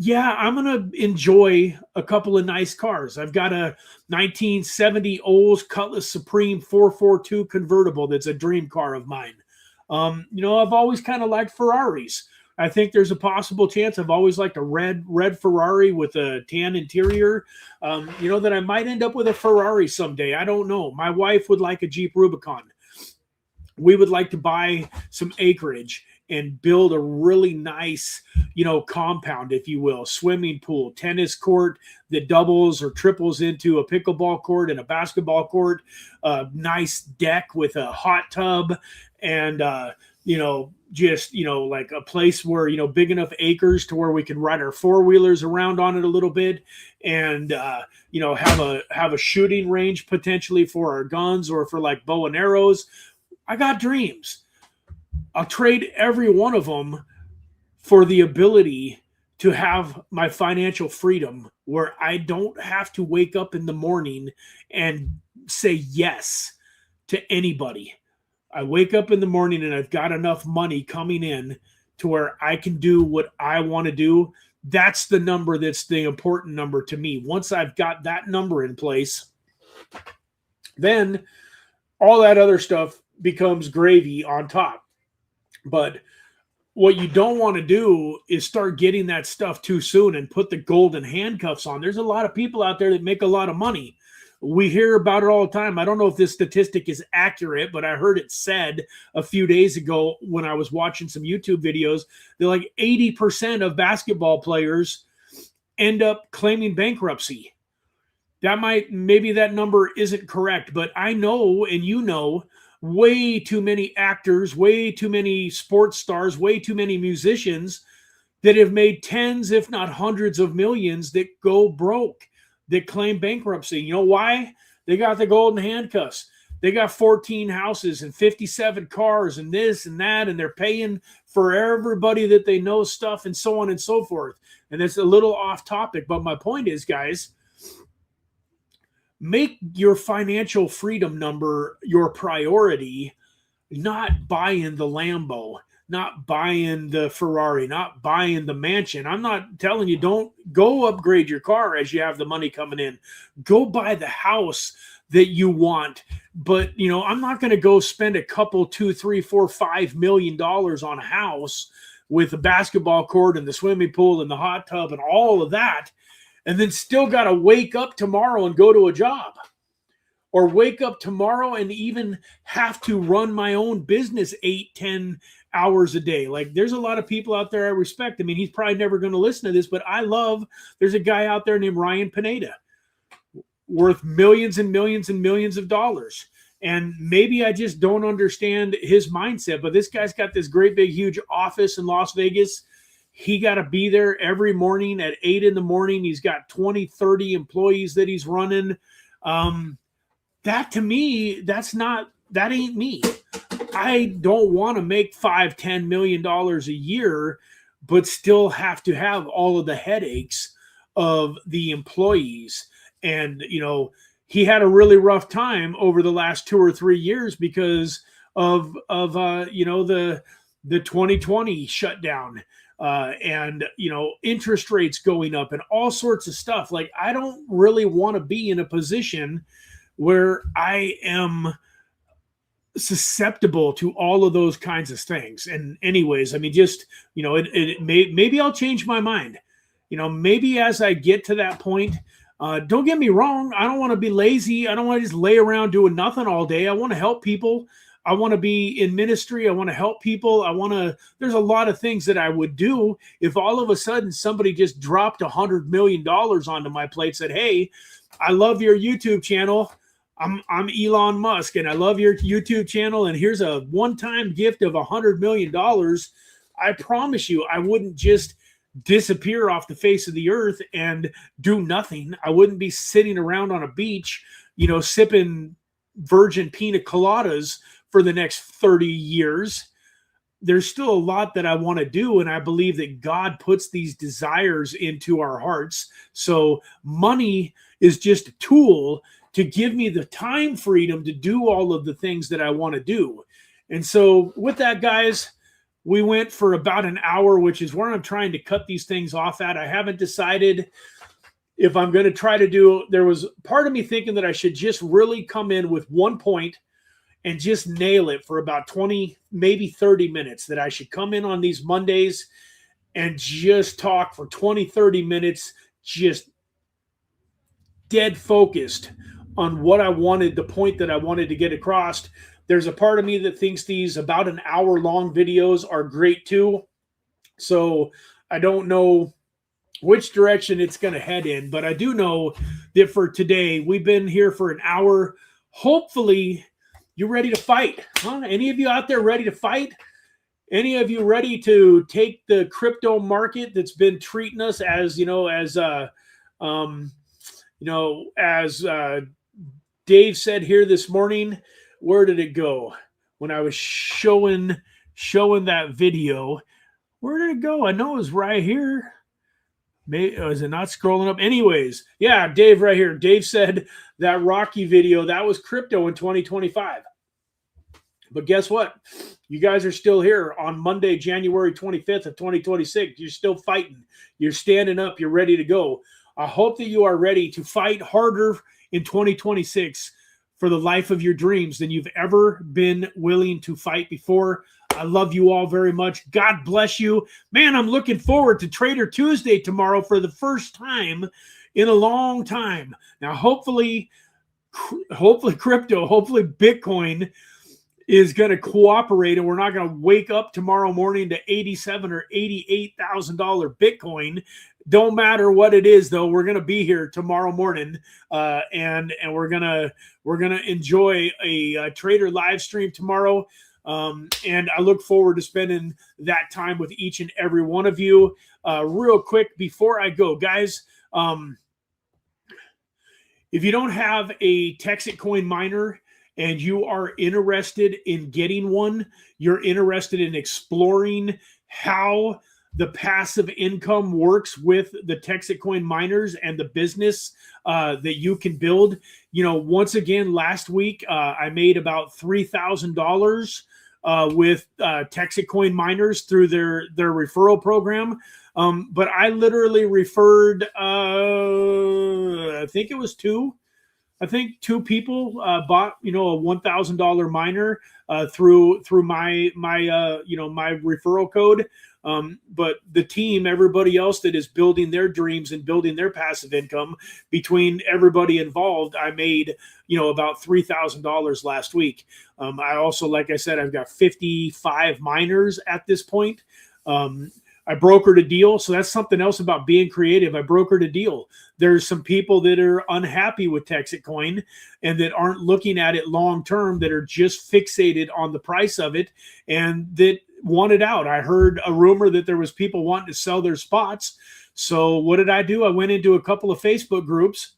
Speaker 1: yeah, I'm going to enjoy a couple of nice cars. I've got a 1970 Olds Cutlass Supreme 442 convertible that's a dream car of mine. I've always kind of liked Ferraris. I think there's a possible chance. I've always liked a red Ferrari with a tan interior. That I might end up with a Ferrari someday. I don't know. My wife would like a Jeep Rubicon. We would like to buy some acreage and build a really nice, compound, if you will, swimming pool, tennis court that doubles or triples into a pickleball court and a basketball court, a nice deck with a hot tub, and, like a place where, big enough acres to where we can ride our 4-wheelers around on it a little bit, and, have a shooting range potentially for our guns or for like bow and arrows. I got dreams. I'll trade every one of them for the ability to have my financial freedom where I don't have to wake up in the morning and say yes to anybody. I wake up in the morning and I've got enough money coming in to where I can do what I want to do. That's the number that's the important number to me. Once I've got that number in place, then all that other stuff becomes gravy on top. But what you don't want to do is start getting that stuff too soon and put the golden handcuffs on. There's a lot of people out there that make a lot of money. We hear about it all the time. I don't know if this statistic is accurate, but I heard it said a few days ago when I was watching some YouTube videos that like 80% of basketball players end up claiming bankruptcy. Maybe that number isn't correct, but I know, and you know, way too many actors, way too many sports stars, way too many musicians that have made tens, if not hundreds of millions that go broke, that claim bankruptcy. You know why? They got the golden handcuffs. They got 14 houses and 57 cars and this and that, and they're paying for everybody that they know stuff and so on and so forth. And it's a little off topic, but my point is, guys, make your financial freedom number your priority, not buying the Lambo, not buying the Ferrari, not buying the mansion. I'm not telling you don't go upgrade your car as you have the money coming in. Go buy the house that you want. But, you know, I'm not going to go spend a couple, $2, $3, $4, $5 million on a house with a basketball court and the swimming pool and the hot tub and all of that, and then still got to wake up tomorrow and go to a job, or wake up tomorrow and even have to run my own business 8-10 hours a day. Like, there's a lot of people out there I respect. I mean, he's probably never going to listen to this, but there's a guy out there named Ryan Pineda, worth millions and millions and millions of dollars. And maybe I just don't understand his mindset, but this guy's got this great big huge office in Las Vegas. He got to be there every morning at 8 in the morning. He's got 20, 30 employees that he's running. That to me, that ain't me. I don't want to make $5-10 million a year, but still have to have all of the headaches of the employees. And, you know, he had a really rough time over the last 2 or 3 years because of you know, the 2020 shutdown. And, you know, interest rates going up and all sorts of stuff. Like, I don't really want to be in a position where I am susceptible to all of those kinds of things. And anyways, I mean, just, you know, maybe I'll change my mind. You know, maybe as I get to that point, don't get me wrong. I don't want to be lazy. I don't want to just lay around doing nothing all day. I want to help people. I want to be in ministry. I want to help people. There's a lot of things that I would do if all of a sudden somebody just dropped $100 million onto my plate, said, hey, I love your YouTube channel. I'm Elon Musk and I love your YouTube channel. And here's a one-time gift of $100 million. I promise you, I wouldn't just disappear off the face of the earth and do nothing. I wouldn't be sitting around on a beach, you know, sipping virgin pina coladas for the next 30 years. There's still a lot that I want to do, and I believe that God puts these desires into our hearts. So money is just a tool to give me the time freedom to do all of the things that I want to do. And so with that, guys, we went for about an hour, which is where I'm trying to cut these things off at. I haven't decided if I'm going to try to do, there was part of me thinking that I should just really come in with one point and just nail it for about 20, maybe 30 minutes, that I should come in on these Mondays and just talk for 20, 30 minutes, just dead focused on what I wanted, the point that I wanted to get across. There's a part of me that thinks these about an hour long videos are great too. So I don't know which direction it's going to head in, but I do know that for today, we've been here for an hour. Hopefully you're ready to fight. Huh? Any of you out there ready to fight? Any of you ready to take the crypto market that's been treating us as, as Dave said here this morning? Where did it go? When I was showing that video, where did it go? I know it was right here. Maybe, is it not scrolling up? Anyways, yeah, Dave right here. Dave said that Rocky video, that was crypto in 2025. But guess what? You guys are still here on Monday, January 25th of 2026. You're still fighting. You're standing up. You're ready to go. I hope that you are ready to fight harder in 2026 for the life of your dreams than you've ever been willing to fight before. I love you all very much. God bless you. Man, I'm looking forward to Trader Tuesday tomorrow for the first time in a long time. Now, hopefully crypto, hopefully Bitcoin is going to cooperate, and we're not going to wake up tomorrow morning to $87,000 or $88,000 Bitcoin. Don't matter what it is, though. We're going to be here tomorrow morning, and we're gonna enjoy a trader live stream tomorrow. And I look forward to spending that time with each and every one of you. Real quick before I go, guys, if you don't have a Texas coin miner and you are interested in getting one, you're interested in exploring how the passive income works with the Texas coin miners and the business that you can build. You know, once again, last week, I made about $3,000 with Texas coin miners through their referral program. But I literally referred, I think it was two people bought, you know, a $1,000 miner through my referral code. But the team, everybody else that is building their dreams and building their passive income, between everybody involved, I made, you know, about $3,000 last week. I also, like I said, I've got 55 miners at this point. I brokered a deal. So that's something else about being creative. I brokered a deal. There's some people that are unhappy with Texas coin and that aren't looking at it long term, that are just fixated on the price of it and that want it out. I heard a rumor that there was people wanting to sell their spots. So what did I do? I went into a couple of Facebook groups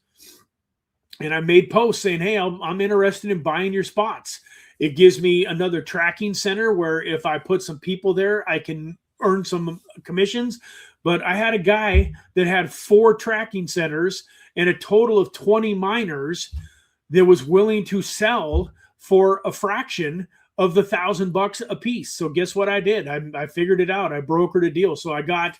Speaker 1: and I made posts saying, hey, I'm interested in buying your spots. It gives me another tracking center where if I put some people there, I can earn some commissions. But I had a guy that had 4 tracking centers and a total of 20 miners that was willing to sell for a fraction of the $1,000 a piece. So guess what I did? I figured it out. I brokered a deal. So I got,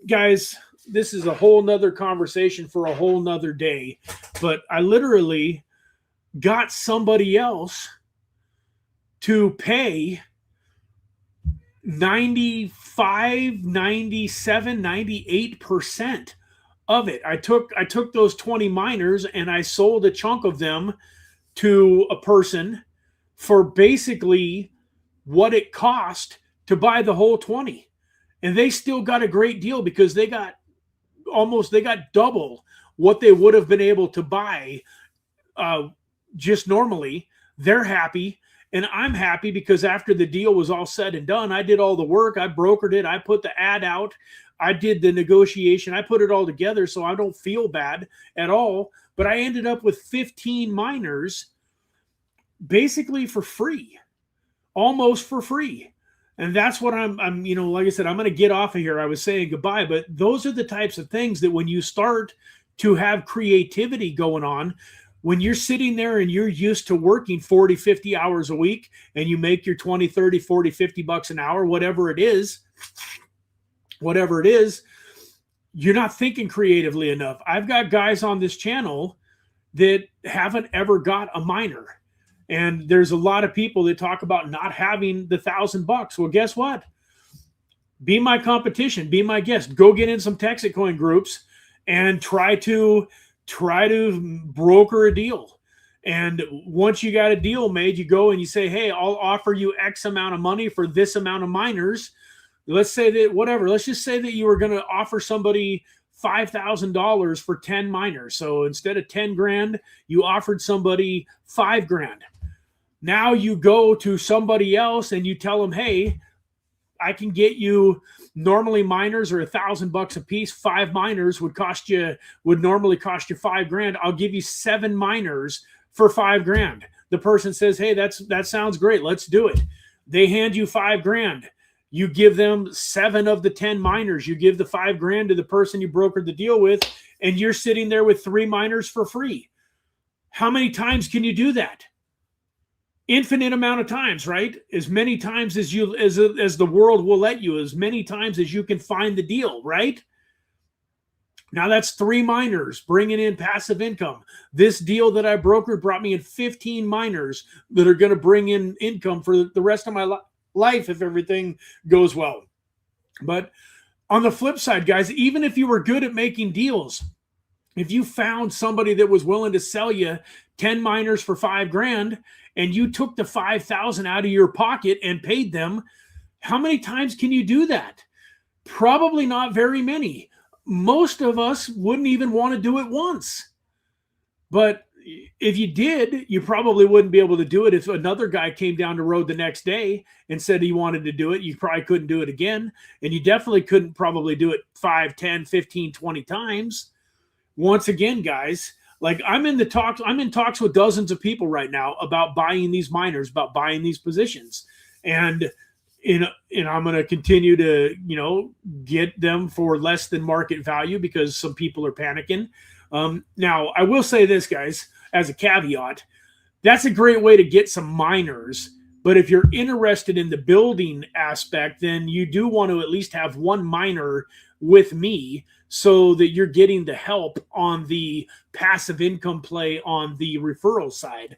Speaker 1: guys, this is a whole nother conversation for a whole nother day, but I literally got somebody else to pay 95, 97, 98% of it. I took those 20 miners and I sold a chunk of them to a person for basically what it cost to buy the whole 20. And they still got a great deal because they got double what they would have been able to buy just normally. They're happy. And I'm happy because after the deal was all said and done, I did all the work. I brokered it. I put the ad out. I did the negotiation. I put it all together so I don't feel bad at all. But I ended up with 15 miners basically for free, almost for free. And that's what I'm, you know, like I said, I'm going to get off of here. I was saying goodbye, but those are the types of things that when you start to have creativity going on, when you're sitting there and you're used to working 40, 50 hours a week and you make your 20, 30, 40, 50 bucks an hour, whatever it is, you're not thinking creatively enough. I've got guys on this channel that haven't ever got a miner. And there's a lot of people that talk about not having the $1,000. Well, guess what? Be my competition, be my guest. Go get in some Texas coin groups and try to broker a deal. And once you got a deal made, you go and you say, hey, I'll offer you X amount of money for this amount of miners. Let's say that whatever, let's just say that you were going to offer somebody $5,000 for 10 miners. So instead of 10 grand, you offered somebody 5 grand. Now you go to somebody else and you tell them, hey, I can get you, normally miners are $1,000 a piece. 5 miners would normally cost you 5 grand. I'll give you 7 miners for 5 grand. The person says, hey, that sounds great. Let's do it. They hand you 5 grand. You give them 7 of the 10 miners. You give the 5 grand to the person you brokered the deal with, and you're sitting there with 3 miners for free. How many times can you do that? infinite amount of times, right? As many times as as the world will let you, as many times as you can find the deal, right? Now that's 3 miners bringing in passive income. This deal that I brokered brought me in 15 miners that are going to bring in income for the rest of my life if everything goes well. But on the flip side, guys, even if you were good at making deals, if you found somebody that was willing to sell you 10 miners for $5,000 and you took the 5,000 out of your pocket and paid them, how many times can you do that? Probably not very many. Most of us wouldn't even want to do it once. But if you did, you probably wouldn't be able to do it. If another guy came down the road the next day and said he wanted to do it, you probably couldn't do it again. And you definitely couldn't probably do it 5, 10, 15, 20 times. Once again, guys, like I'm in talks with dozens of people right now about buying these miners, about buying these positions. And I'm going to continue to, get them for less than market value because some people are panicking. Now, I will say this, guys, as a caveat, that's a great way to get some miners. But if you're interested in the building aspect, then you do want to at least have one miner with me so that you're getting the help on the passive income play on the referral side.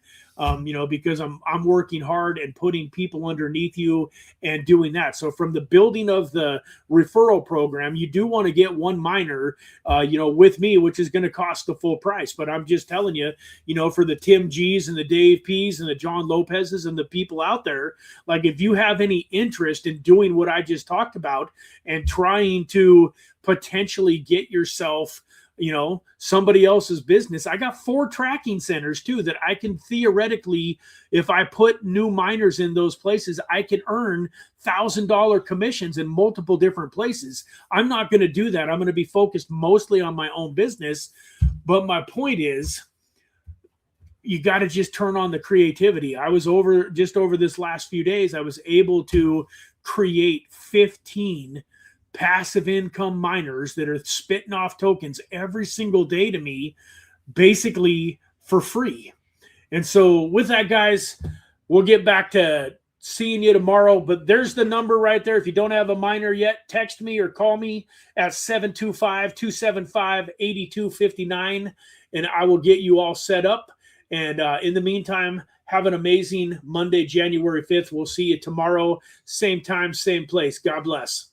Speaker 1: Because I'm working hard and putting people underneath you and doing that. So from the building of the referral program, you do want to get one miner, with me, which is going to cost the full price. But I'm just telling you, for the Tim G's and the Dave P's and the John Lopez's and the people out there, like if you have any interest in doing what I just talked about and trying to potentially get yourself somebody else's business. I got 4 tracking centers too that I can theoretically, if I put new miners in those places, I can earn $1,000 commissions in multiple different places. I'm not going to do that. I'm going to be focused mostly on my own business. But my point is, you got to just turn on the creativity. I was over this last few days, I was able to create 15 passive income miners that are spitting off tokens every single day to me, basically for free. And so with that, guys, we'll get back to seeing you tomorrow. But there's the number right there. If you don't have a miner yet, text me or call me at 725-275-8259, and I will get you all set up. And in the meantime, have an amazing Monday, January 5th. We'll see you tomorrow, same time, same place. God bless.